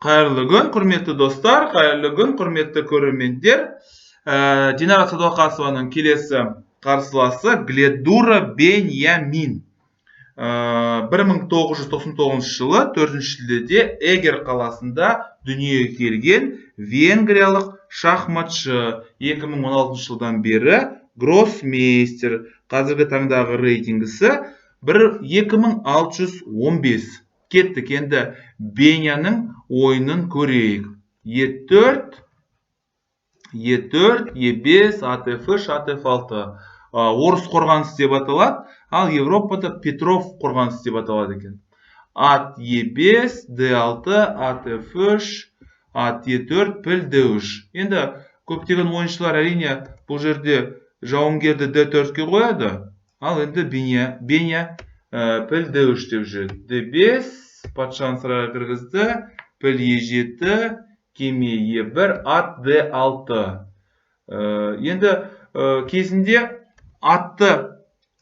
Қайырлы күн, құрметті достар, қайырлы күн, құрметті көрермендер. Динара Садуақасованың келесі қарсыласы Гледура Беньямин. 1999 жылы 4 шілдеде Эгер қаласында дүниеге келген венгриялық шахматшы. 2016 жылдан бері гроссмейстер. Қазіргі таңдағы рейтингісі 2615. Кеттік, енді Беняның ойынын көрейік. E4, E4, E5, ATF3, ATF6. Орыс қорғанысы деп аталады, ал Европада Петров қорғанысы деп аталады екен. Ат E5, D6, ATF3, ат E4, піл D3. Енді көптеген ойыншылар әрине бұл жерде жауынгерді D4-ке қояды, ал енді Беня піл D3 деп жүреді. D5, патшаны сырға кіргізді, піл E7, кеме E1, ат D6. Енді кезінде атты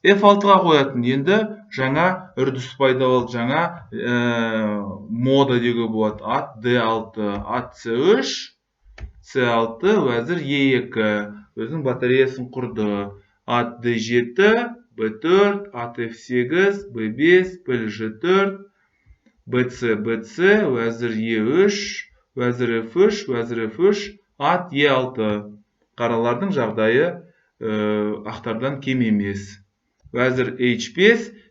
F6-ға қоятын, енді жаңа үрдіс пайда болды, жаңа мода деуге болады. Ат D6, ат C3, C6, уәзір E2, өзінің батареясын құрды. Ат D7, B4, ат F8, B5, піл G4, BC, уәзір E3, уәзір F3, уәзір F3, ат E6. Қаралардың жағдайы ақтардан кем емес. Уәзір H5,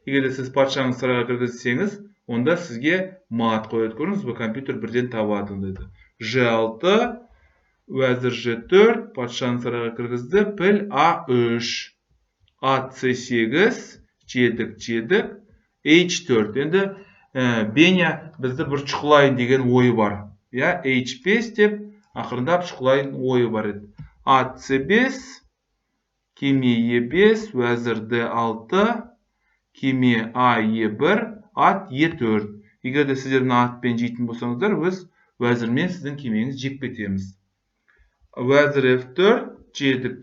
егер сіз патшаны сырға кіргізсеңіз, онда сізге мат қояды. Көріңіз бе, компьютер бірден табады деді. G6, уәзір G4, патшаны сырға кіргізді, піл A3, ат C8, жедік, H4. Енді Беня бізді бір шұқылайын деген ойы бар. H5 деп ақырындап шұқылайын ойы бар еді. Ат C5, кеме E5, уәзір D6, кеме A E1, ат E4. Егер де сіздердің атпен жейтін болсаңыздар, өз уәзірмен сіздің кемеңіз жеп кетеміз. Уәзір F4, жедік,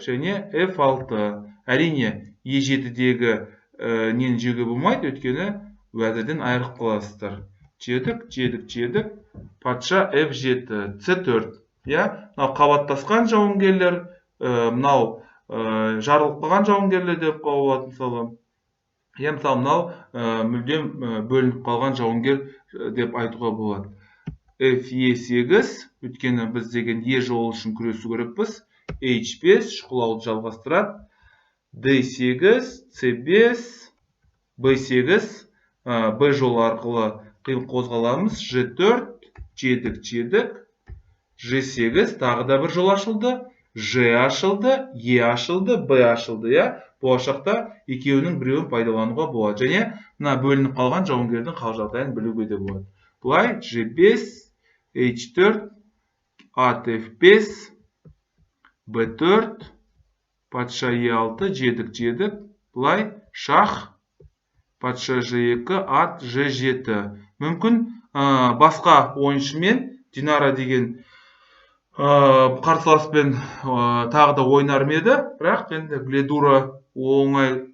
және F6. Әрине, E7-дегі нені жеуге болмайды, өйткені уәзірден айырып қаласыздар. Жедік, патша F7, C4. Мынау қабаттасқан жауынгерлер, мынау жарылып қалған жауынгерлер деп қабылады мысалы. Мысалы мынау мүлдем бөлініп қалған жауынгер деп айтуға болады. Fe8, өйткені біз деген E жолы үшін күресу керекпіз. H5 шұқылауды жалғастырады. D8, C5, B8, B жолы арқылы қиын қозғаламыз. G4, жедік, G8, тағы да бір жол ашылды. G ашылды, E ашылды, B ашылды. Болашақта екеуінің біреуін пайдалануға болады. Және мына бөлініп қалған жауынгердің қал жағдайын білуге де болады. Бұлай G5, H4, ат F5, B4, патша E6, жедік, бұлай шах, патша G2, ат G7. Мүмкін басқа ойыншымен Динара деген қарсыласпен тағы да ойнар еді, бірақ енді Гледура оңай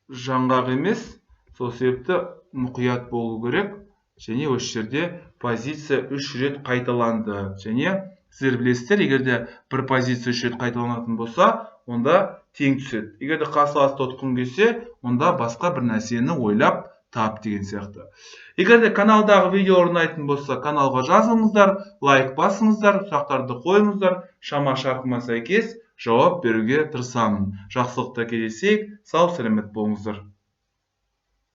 жаңғақ емес, сол себепті мұқият болу керек. Және осы жерде позиция 3 рет қайталанды. Және сіздер білесіздер, егерде бір позиция 3 рет қайталанатын болса, онда тең түседі. Егерде қарсыласты ұтқың келсе, онда басқа бір нәрсені ойлап тап деген сияқты. Егерде каналдағы видео ұнайтын болса, каналға жазылыңыздар, лайк басыңыздар, сұрақтарды қойыңыздар, шама шарқыма сәйкес жауап беруге тырысамын. Жақсылықта кездесейік, сау сәлемет болыңыздар.